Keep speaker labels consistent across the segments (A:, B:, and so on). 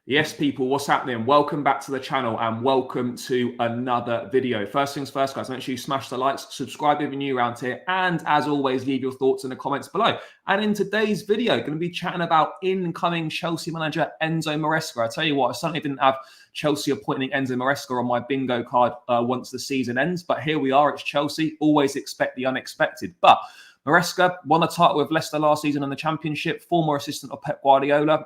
A: Yes, people, what's happening? Welcome back to the channel and welcome to another video. First things first, guys, make sure you smash the likes, subscribe if you're new around here, and as always, leave your thoughts in the comments below. And in today's video, going to be chatting about incoming Chelsea manager Enzo Maresca. I tell you what, I certainly didn't have Chelsea appointing Enzo Maresca on my bingo card once the season ends, but here we are, it's Chelsea. Always expect the unexpected. But Maresca won the title with Leicester last season in the Championship, former assistant of Pep Guardiola.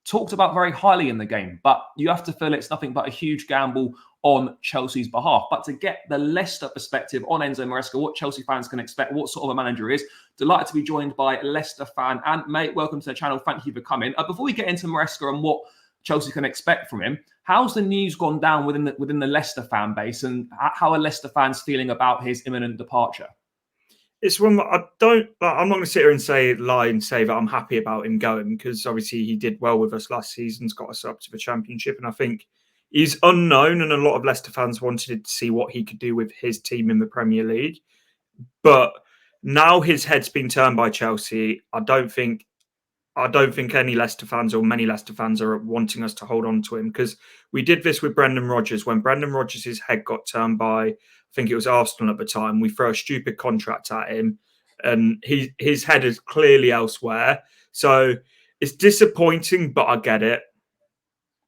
A: Talked about very highly in the game, but you have to feel it's nothing but a huge gamble on Chelsea's behalf. But to get the Leicester perspective on Enzo Maresca, what Chelsea fans can expect, what sort of a manager is, delighted to be joined by Leicester fan. And mate, welcome to the channel. Thank you for coming. Before we get into Maresca and what Chelsea can expect from him, how's the news gone down within the Leicester fan base, and how are Leicester fans feeling about his imminent departure?
B: It's one that I'm not going to sit here and lie and say that I'm happy about him going, because obviously he did well with us last season, got us up to the Championship, and I think he's unknown, and a lot of Leicester fans wanted to see what he could do with his team in the Premier League. But now his head's been turned by Chelsea. I don't think any Leicester fans or many Leicester fans are wanting us to hold on to him, because we did this with Brendan Rodgers. When Brendan Rodgers' head got turned by, I think it was Arsenal at the time, we throw a stupid contract at him and his head is clearly elsewhere. So it's disappointing, but I get it.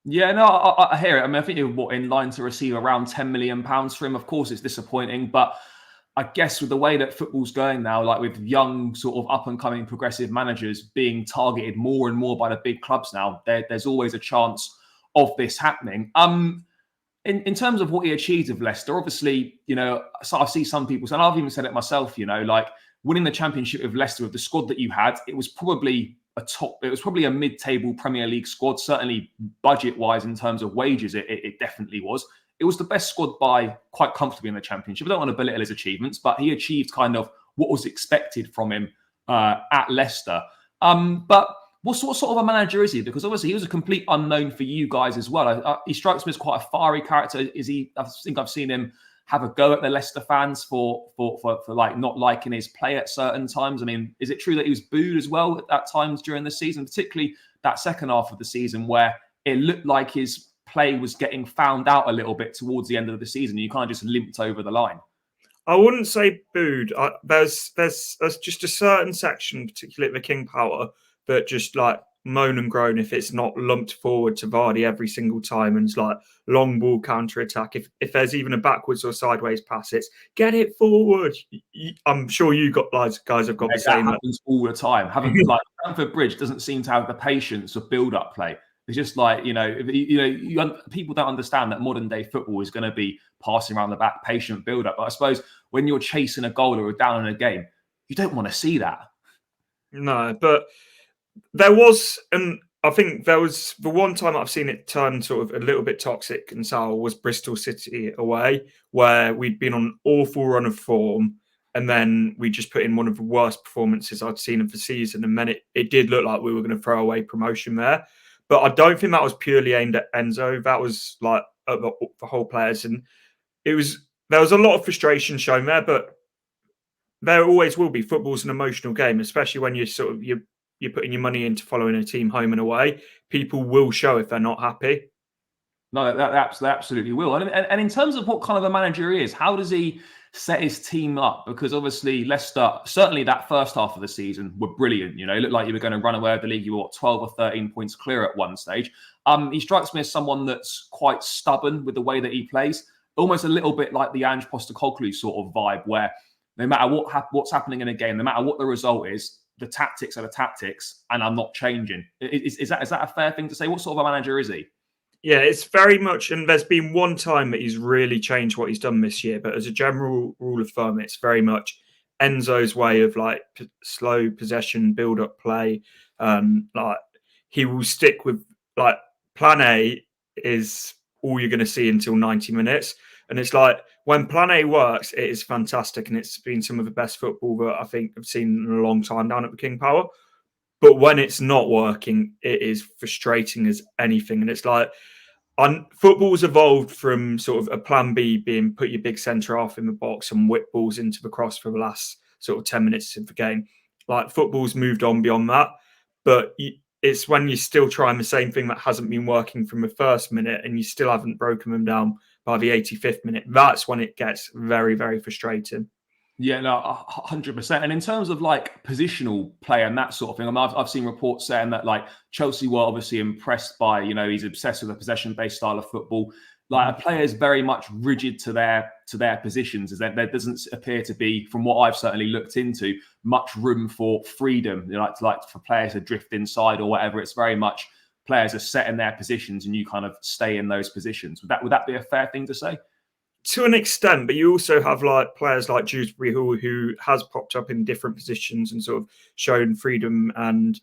A: Yeah, no, I hear it. I mean, I think you're in line to receive around £10 million for him. Of course, it's disappointing, but I guess with the way that football's going now, like with young sort of up-and-coming progressive managers being targeted more and more by the big clubs now, there's always a chance of this happening. In terms of what he achieved with Leicester, obviously, so I see some people, and I've even said it myself, like winning the Championship with Leicester with the squad that you had, it was probably a mid-table Premier League squad, certainly budget-wise in terms of wages, it definitely was. It was the best squad by quite comfortably in the Championship. I don't want to belittle his achievements, but he achieved kind of what was expected from him at Leicester. But what sort of a manager is he? Because obviously he was a complete unknown for you guys as well. He strikes me as quite a fiery character. Is he? I think I've seen him have a go at the Leicester fans for like not liking his play at certain times. I mean, is it true that he was booed as well at times during the season, particularly that second half of the season where it looked like his play was getting found out a little bit towards the end of the season? You kind of just limped over the line.
B: I wouldn't say booed. There's just a certain section, particularly at the King Power, that just like moan and groan if it's not lumped forward to Vardy every single time, and it's like long ball counter attack. If there's even a backwards or sideways pass, it's get it forward. I'm sure you guys have got the same.
A: That happens all the time. Like Stamford Bridge doesn't seem to have the patience of build-up play. It's just like, people don't understand that modern day football is going to be passing around the back, patient build up. But I suppose when you're chasing a goal or down in a game, you don't want to see that.
B: No, but there was, and I think there was the one time I've seen it turn sort of a little bit toxic and sour was Bristol City away, where we'd been on an awful run of form. And then we just put in one of the worst performances I'd seen of the season. And then it did look like we were going to throw away promotion there. But I don't think that was purely aimed at Enzo. That was like the whole players, and there was a lot of frustration shown there. But there always will be. Football's an emotional game, especially when you're putting your money into following a team home and away. People will show if they're not happy.
A: No, that absolutely will. And in terms of what kind of a manager he is, how does he set his team up? Because obviously Leicester, certainly that first half of the season, were brilliant. It looked like you were going to run away with the league. You were 12 or 13 points clear at one stage. He strikes me as someone that's quite stubborn with the way that he plays, almost a little bit like the Ange Postecoglou sort of vibe, where no matter what's happening in a game, no matter what the result is, the tactics are the tactics, and I'm not changing. Is that a fair thing to say? What sort of a manager is he?
B: Yeah, it's very much, and there's been one time that he's really changed what he's done this year, but as a general rule of thumb, it's very much Enzo's way of like slow possession, build-up play. Like he will stick with like plan A is all you're going to see until 90 minutes. And it's like when plan A works, it is fantastic, and it's been some of the best football that I think I've seen in a long time down at the King Power. But when it's not working, it is frustrating as anything. And it's like, football's evolved from sort of a plan B being put your big centre half in the box and whip balls into the cross for the last sort of 10 minutes of the game. Like football's moved on beyond that. But it's when you're still trying the same thing that hasn't been working from the first minute and you still haven't broken them down by the 85th minute. That's when it gets very, very frustrating.
A: Yeah, no, 100%. And in terms of like positional play and that sort of thing, I mean, I've seen reports saying that like Chelsea were obviously impressed by, he's obsessed with a possession-based style of football. Like a player is very much rigid to their positions. Is that there doesn't appear to be, from what I've certainly looked into, much room for freedom. Like for players to drift inside or whatever. It's very much players are set in their positions and you kind of stay in those positions. Would that be a fair thing to say?
B: To an extent, but you also have like players like Dewsbury Hall who has popped up in different positions and sort of shown freedom. And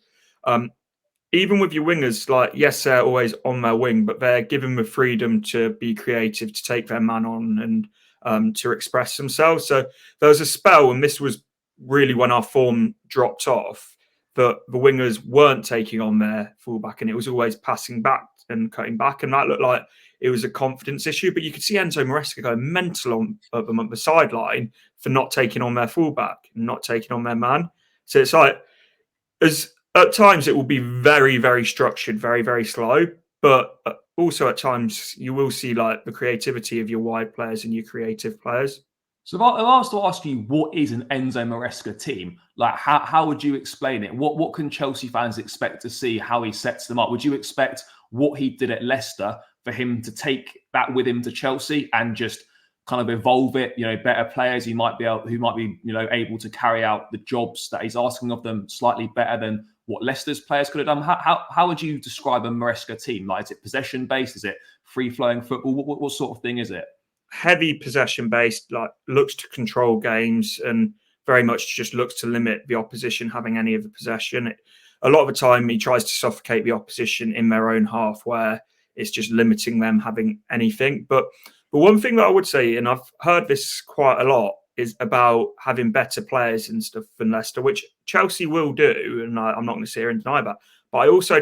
B: even with your wingers, like yes, they're always on their wing, but they're given the freedom to be creative, to take their man on, and to express themselves. So there was a spell, and this was really when our form dropped off, that the wingers weren't taking on their fullback, and it was always passing back and cutting back, and that looked like it was a confidence issue. But you could see Enzo Maresca going mental on them at the sideline for not taking on their fullback and not taking on their man. So it's like, as at times it will be very, very structured, very, very slow, but also at times you will see like the creativity of your wide players and your creative players.
A: So if I was to ask you, what is an Enzo Maresca team? Like, how would you explain it? What can Chelsea fans expect to see how he sets them up? Would you expect what he did at Leicester for him to take that with him to Chelsea and just kind of evolve it? Better players who might be able to carry out the jobs that he's asking of them slightly better than what Leicester's players could have done. How would you describe a Maresca team? Like, is it possession based? Is it free flowing football? What sort of thing is it?
B: Heavy possession based, like looks to control games and very much just looks to limit the opposition having any of the possession. A lot of the time he tries to suffocate the opposition in their own half where it's just limiting them having anything. But one thing that I would say, and I've heard this quite a lot, is about having better players and stuff than Leicester, which Chelsea will do, and I'm not going to sit here and deny that. But I also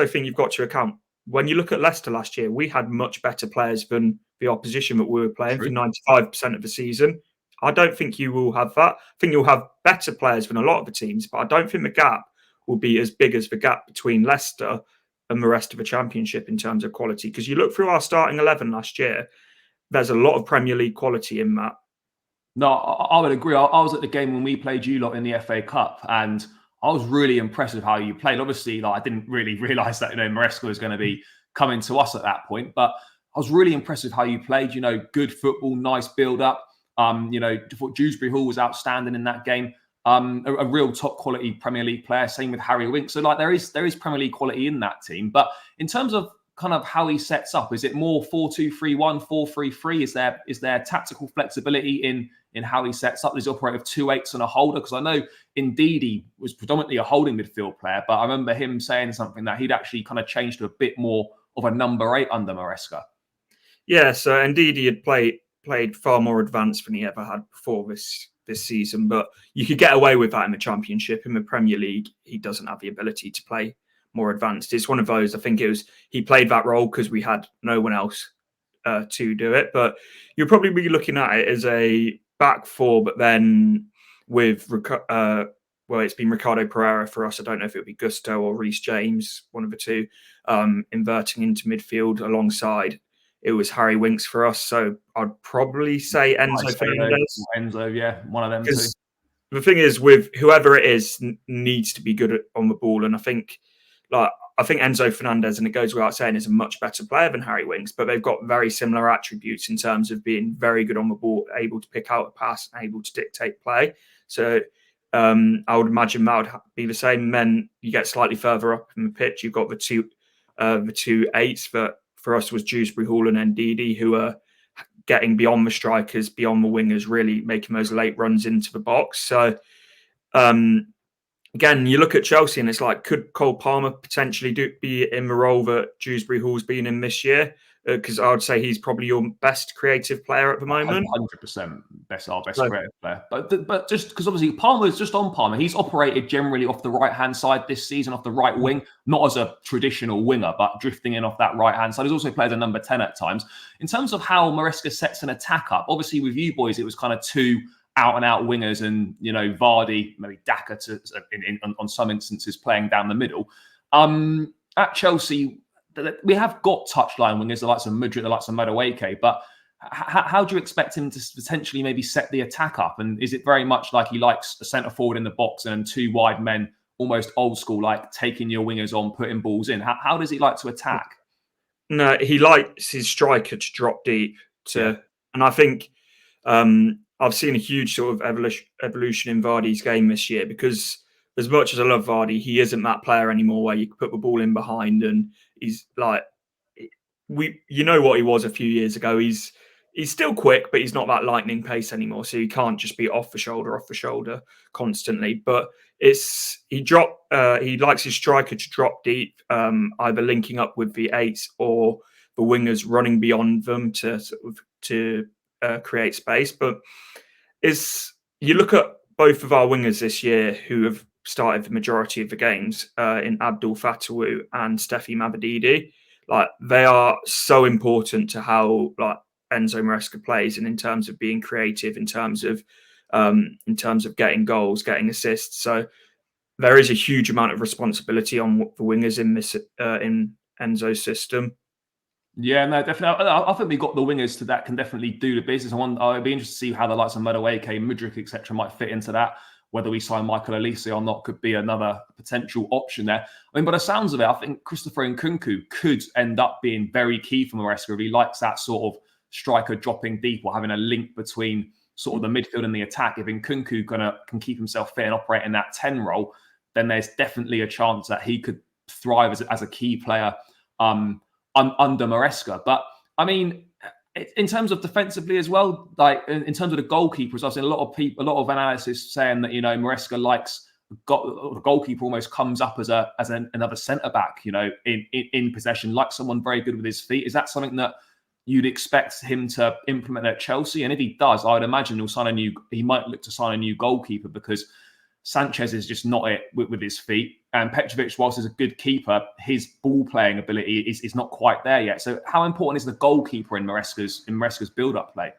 B: think you've got to account, when you look at Leicester last year, we had much better players than the opposition that we were playing for 95% of the season. I don't think you will have that. I think you'll have better players than a lot of the teams, but I don't think the gap will be as big as the gap between Leicester and the rest of the Championship in terms of quality. Because you look through our starting 11 last year, there's a lot of Premier League quality in that.
A: No, I would agree. I was at the game when we played you lot in the FA Cup, and I was really impressed with how you played. Obviously, I didn't really realise that Maresca was going to be coming to us at that point, but I was really impressed with how you played. Good football, nice build up. Thought Dewsbury Hall was outstanding in that game. A real top quality Premier League player. Same with Harry Winks. So there is Premier League quality in that team. But in terms of kind of how he sets up, is it more 4-2-3-1, 4-3-3? Is there tactical flexibility in how he sets up? Does he operate with 2-8s and a holder? Because I know indeed he was predominantly a holding midfield player, but I remember him saying something that he'd actually kind of changed to a bit more of a number 8 under Maresca.
B: Yeah, so indeed he had played far more advanced than he ever had before this season, but you could get away with that in the Championship. In the Premier League, he doesn't have the ability to play more advanced. It's one of those, I think he played that role because we had no one else to do it, but you'll probably be looking at it as a back four, but then with it's been Ricardo Pereira for us. I don't know if it would be Gusto or Reece James, one of the two, inverting into midfield alongside. It was Harry Winks for us, so I'd probably say Enzo Fernandez.
A: Enzo, yeah, one of them too.
B: The thing is, with whoever it is, needs to be good on the ball, and I think Enzo Fernandez, and it goes without saying, is a much better player than Harry Winks, but they've got very similar attributes in terms of being very good on the ball, able to pick out a pass, able to dictate play. So I would imagine that would be the same. And then you get slightly further up in the pitch, you've got the two 8s that for us was Dewsbury Hall and Ndidi, who are getting beyond the strikers, beyond the wingers, really making those late runs into the box. So again, you look at Chelsea and it's like, could Cole Palmer potentially be in the role that Dewsbury Hall's been in this year? Because I would say he's probably your best creative player at the moment.
A: 100% our best creative player. But just because obviously Palmer's just on Palmer, he's operated generally off the right-hand side this season, off the right wing, not as a traditional winger, but drifting in off that right-hand side. He's also played a number 10 at times. In terms of how Maresca sets an attack up, obviously with you boys, it was kind of 2 out and out wingers, and Vardy, maybe Daka on some instances playing down the middle. At Chelsea, we have got touchline wingers, the likes of Mudryk, the likes of Madueke, but how do you expect him to potentially maybe set the attack up? And is it very much like he likes a centre forward in the box and two wide men, almost old school, like taking your wingers on, putting balls in? How does he like to attack?
B: No, he likes his striker to drop deep. And I think I've seen a huge sort of evolution in Vardy's game this year, because as much as I love Vardy, he isn't that player anymore where you can put the ball in behind and he's like, what he was a few years ago. He's still quick, but he's not that lightning pace anymore. So he can't just be off the shoulder constantly. But he likes his striker to drop deep, either linking up with the eights or the wingers running beyond them to create space. But you look at both of our wingers this year who have started the majority of the games in Abdul Fatawu and Steffi Mabadidi. Like, they are so important to how Enzo Maresca plays, and in terms of being creative, in terms of getting goals, getting assists. So there is a huge amount of responsibility on the wingers in this in Enzo's system.
A: Yeah, no, definitely. I think we got the wingers that can definitely do the business. I'd be interested to see how the likes of Madueke, Mudryk, etc. might fit into that. Whether we sign Michael Olise or not could be another potential option there. I mean, by the sounds of it, I think Christopher Nkunku could end up being very key for Maresca if he likes that sort of striker dropping deep or having a link between sort of the midfield and the attack. If Nkunku can keep himself fit and operate in that 10 role, then there's definitely a chance that he could thrive as a key player under Maresca. But I mean, in terms of defensively as well, like in terms of the goalkeepers, I've seen a lot of analysis saying that Maresca likes the goalkeeper almost comes up as another centre back, in possession, like someone very good with his feet. Is that something that you'd expect him to implement at Chelsea? And if he does, I would imagine he might look to sign a new goalkeeper, because Sanchez is just not it with his feet. And Petrovic, whilst he's a good keeper, his ball playing ability is not quite there yet. So how important is the goalkeeper in Maresca's build-up play?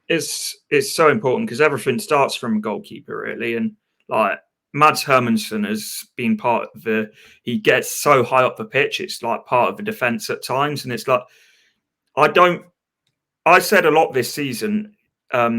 B: It's so important, because everything starts from a goalkeeper, really. And like Mads Hermansen has been part of he gets so high up the pitch, it's like part of the defence at times. And it's like, I said a lot this season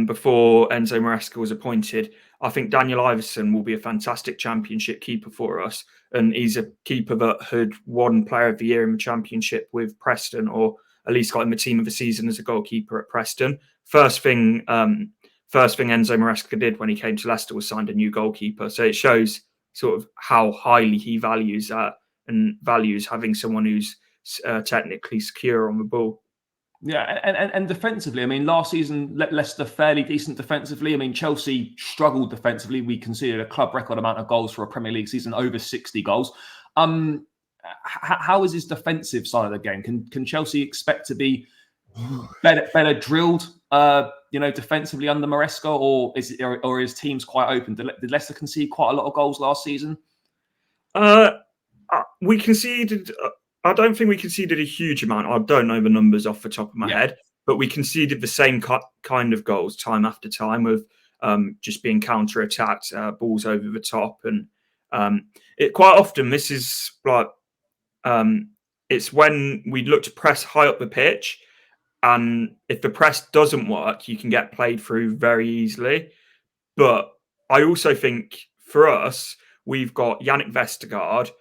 B: before Enzo Maresca was appointed, I think Daniel Iverson will be a fantastic championship keeper for us. And he's a keeper that had won Player of the Year in the championship with Preston, or at least got in the team of the season as a goalkeeper at Preston. First thing Enzo Maresca did when he came to Leicester was signed a new goalkeeper. So it shows sort of how highly he values that, and values having someone who's technically secure on the ball.
A: Yeah, and defensively, I mean, last season Leicester fairly decent defensively. I mean, Chelsea struggled defensively. We conceded a club record amount of goals for a Premier League season, over 60 goals. How is his defensive side of the game? Can Chelsea expect to be better drilled, defensively under Maresca, or is teams quite open? Did Leicester concede quite a lot of goals last season?
B: We conceded. I don't think we conceded a huge amount. I don't know the numbers off the top of my head, but we conceded the same kind of goals time after time, of just being counter-attacked, balls over the top. And it quite often, this is like, it's when we look to press high up the pitch, and if the press doesn't work, you can get played through very easily. But I also think for us, we've got Yannick Vestergaard,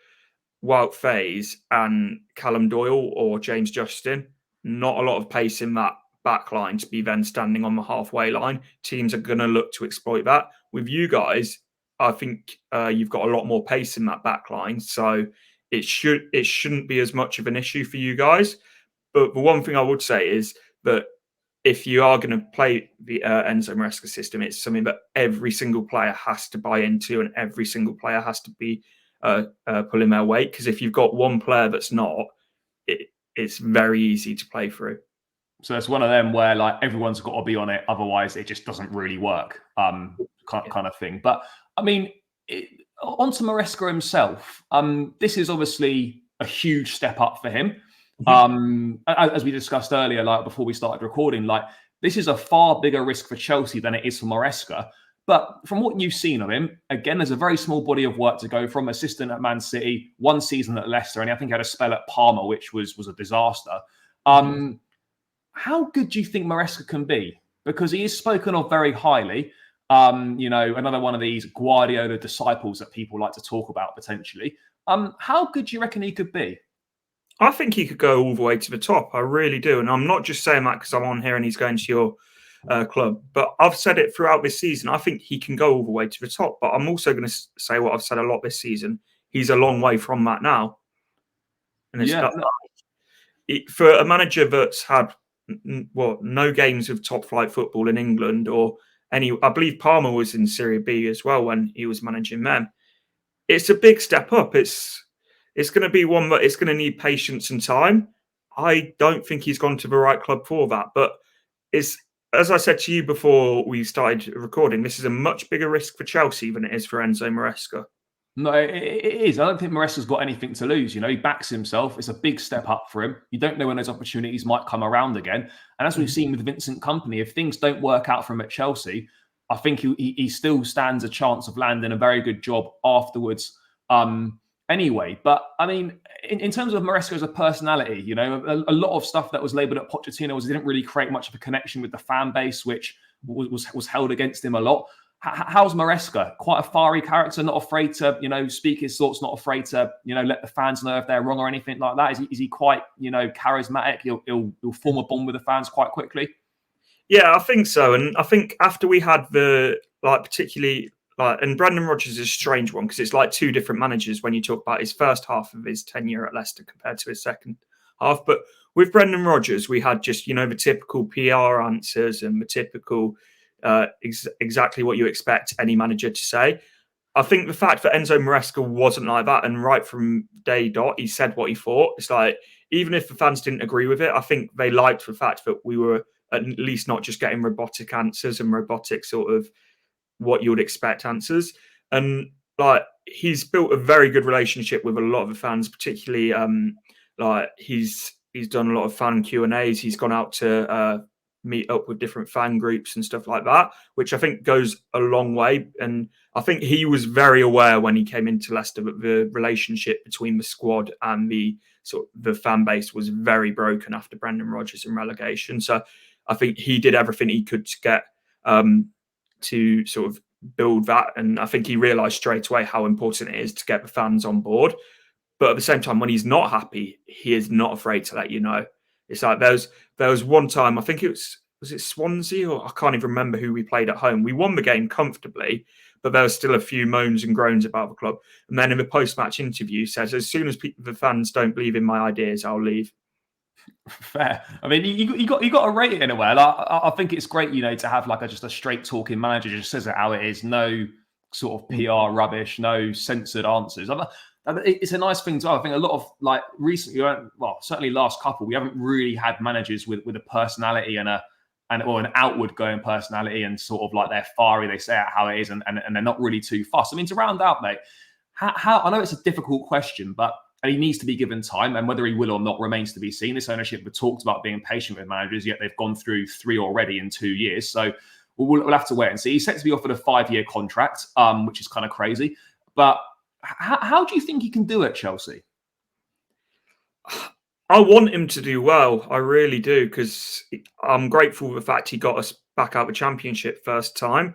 B: Wout Faes, and Callum Doyle or James Justin. Not a lot of pace in that back line to be then standing on the halfway line. Teams are going to look to exploit that. With you guys, I think you've got a lot more pace in that back line, so it shouldn't be as much of an issue for you guys. But the one thing I would say is that if you are going to play the Enzo Maresca system, it's something that every single player has to buy into, and every single player has to be pulling their weight. Because if you've got one player that's not, it's very easy to play through.
A: So it's one of them where like everyone's got to be on it, otherwise it just doesn't really work, kind of thing. But I mean, onto Maresca himself. This is obviously a huge step up for him. As we discussed earlier, like before we started recording, like this is a far bigger risk for Chelsea than it is for Maresca. But from what you've seen of him, again, there's a very small body of work to go from. Assistant at Man City, 1 season at Leicester, and I think he had a spell at Parma, which was a disaster. How good do you think Maresca can be? Because he is spoken of very highly. Another one of these Guardiola disciples that people like to talk about potentially. How good do you reckon he could be?
B: I think he could go all the way to the top. I really do. And I'm not just saying that because I'm on here and he's going to your club, but I've said it throughout this season. I think he can go all the way to the top. But I'm also going to say what I've said a lot this season. He's a long way from that now. And it's for a manager that's had no games of top flight football in England or any. I believe Parma was in Serie B as well when he was managing them. It's a big step up. It's going to be one that it's going to need patience and time. I don't think he's gone to the right club for that. But it's, as I said to you before we started recording, this is a much bigger risk for Chelsea than it is for Enzo Maresca.
A: No, it is. I don't think Maresca's got anything to lose. He backs himself. It's a big step up for him. You don't know when those opportunities might come around again. And as we've seen with Vincent Kompany, if things don't work out for him at Chelsea, I think he still stands a chance of landing a very good job afterwards. Anyway, but I mean, in terms of Maresca as a personality, a lot of stuff that was labelled at Pochettino was he didn't really create much of a connection with the fan base, which was held against him a lot. How's Maresca? Quite a fiery character, not afraid to, speak his thoughts, not afraid to, let the fans know if they're wrong or anything like that. Is he quite, charismatic? He'll form a bond with the fans quite quickly.
B: Yeah, I think so. And I think after we had particularly and Brendan Rodgers is a strange one because it's like two different managers when you talk about his first half of his tenure at Leicester compared to his second half. But with Brendan Rodgers, we had just, the typical PR answers and the typical exactly what you expect any manager to say. I think the fact that Enzo Maresca wasn't like that, and right from day dot, he said what he thought. It's like, even if the fans didn't agree with it, I think they liked the fact that we were at least not just getting robotic answers and robotic sort of what you would expect answers. And he's built a very good relationship with a lot of the fans, particularly he's done a lot of fan Q&As. He's gone out to meet up with different fan groups and stuff like that, which I think goes a long way. And I think he was very aware when he came into Leicester that the relationship between the squad and the fan base was very broken after Brendan Rodgers and relegation. So I think he did everything he could to get to sort of build that. And I think he realised straight away how important it is to get the fans on board. But at the same time, when he's not happy, he is not afraid to let you know. It's like there was one time, I think was it Swansea, or I can't even remember who we played at home. We won the game comfortably, but there was still a few moans and groans about the club. And then in the post-match interview, says, as soon as the fans don't believe in my ideas, I'll leave.
A: Fair. I mean, you got to rate it in a way. I think it's great, to have just a straight talking manager just says it how it is. No sort of PR rubbish, no censored answers. It's a nice thing to have. I think a lot of recently, well, certainly last couple, we haven't really had managers with a personality and an outward going personality and sort of they're fiery, they say it how it is, and they're not really too fussed. I mean, to round out, mate, how I know it's a difficult question, but he needs to be given time, and whether he will or not remains to be seen. This ownership have talked about being patient with managers, yet they've gone through 3 already in 2 years. So we'll have to wait and see. He's set to be offered a 5-year contract, which is kind of crazy. But how do you think he can do at Chelsea?
B: I want him to do well. I really do, because I'm grateful for the fact he got us back out of the Championship first time.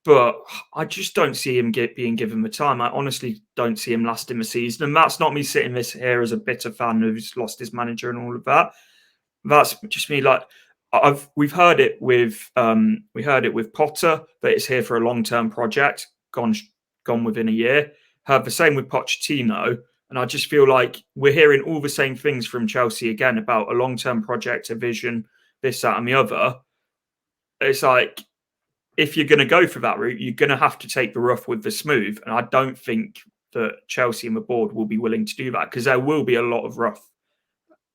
B: But I just don't see him being given the time. I honestly don't see him lasting the season. And that's not me sitting here as a bitter fan who's lost his manager and all of that. That's just me. We've heard it with Potter that it's here for a long-term project. Gone within a year. Heard the same with Pochettino. And I just feel like we're hearing all the same things from Chelsea again about a long-term project, a vision, this, that, and the other. It's like, if you're going to go for that route, you're going to have to take the rough with the smooth. And I don't think that Chelsea and the board will be willing to do that, because there will be a lot of rough.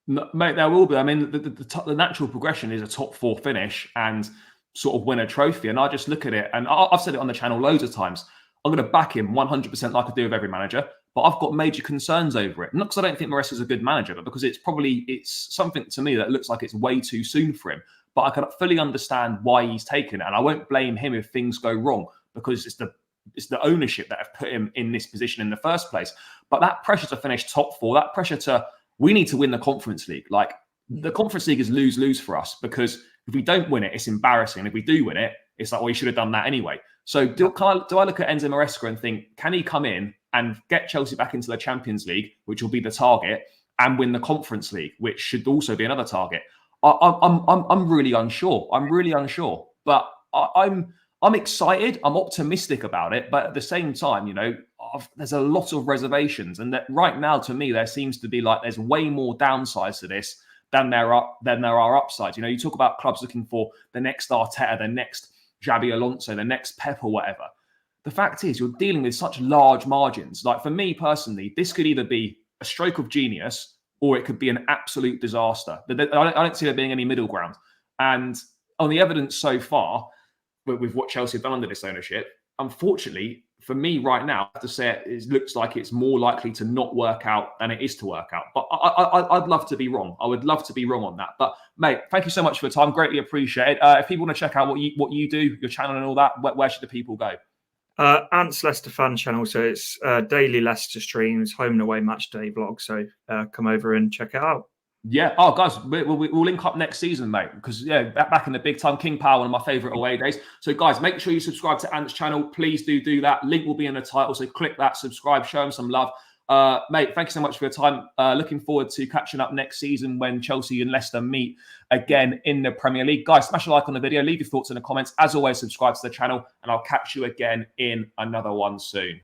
A: No, mate, there will be. I mean, the natural progression is a top 4 finish and sort of win a trophy. And I just look at it, and I've said it on the channel loads of times. I'm going to back him 100% like I do with every manager, but I've got major concerns over it. Not because I don't think Maresca's a good manager, but because it's something to me that looks like it's way too soon for him. but I can fully understand why he's taken it. And I won't blame him if things go wrong, because it's the ownership that have put him in this position in the first place. But that pressure to finish top 4, that pressure to, we need to win the Conference League. Like, the Conference League is lose-lose for us, because if we don't win it, it's embarrassing. If we do win it, it's like, well, you should have done that anyway. So do I look at Enzo Maresca and think, can he come in and get Chelsea back into the Champions League, which will be the target, and win the Conference League, which should also be another target? I'm really unsure. I'm really unsure. But I'm excited. I'm optimistic about it. But at the same time, there's a lot of reservations, and that right now, to me, there seems to be like there's way more downsides to this than there are upsides. You talk about clubs looking for the next Arteta, the next Xabi Alonso, the next Pep or whatever. The fact is, you're dealing with such large margins. Like, for me personally, this could either be a stroke of genius or it could be an absolute disaster. I don't see there being any middle ground. And on the evidence so far, with what Chelsea have done under this ownership, unfortunately, for me right now, I have to say it looks like it's more likely to not work out than it is to work out. But I'd love to be wrong. I would love to be wrong on that. But mate, thank you so much for your time. Greatly appreciate it. If people want to check out what you do, your channel and all that, where should the people go?
B: Ant's Leicester fan channel. So it's daily Leicester streams, home and away match day vlog. So come over and check it out.
A: Yeah. Oh, guys, we'll link up next season, mate. Because back in the big time, King Power, one of my favourite away days. So, guys, make sure you subscribe to Ant's channel. Please do that. Link will be in the title. So click that, subscribe, show him some love. Mate, thank you so much for your time. Looking forward to catching up next season when Chelsea and Leicester meet again in the Premier League. Guys, smash a like on the video. Leave your thoughts in the comments. As always, subscribe to the channel, and I'll catch you again in another one soon.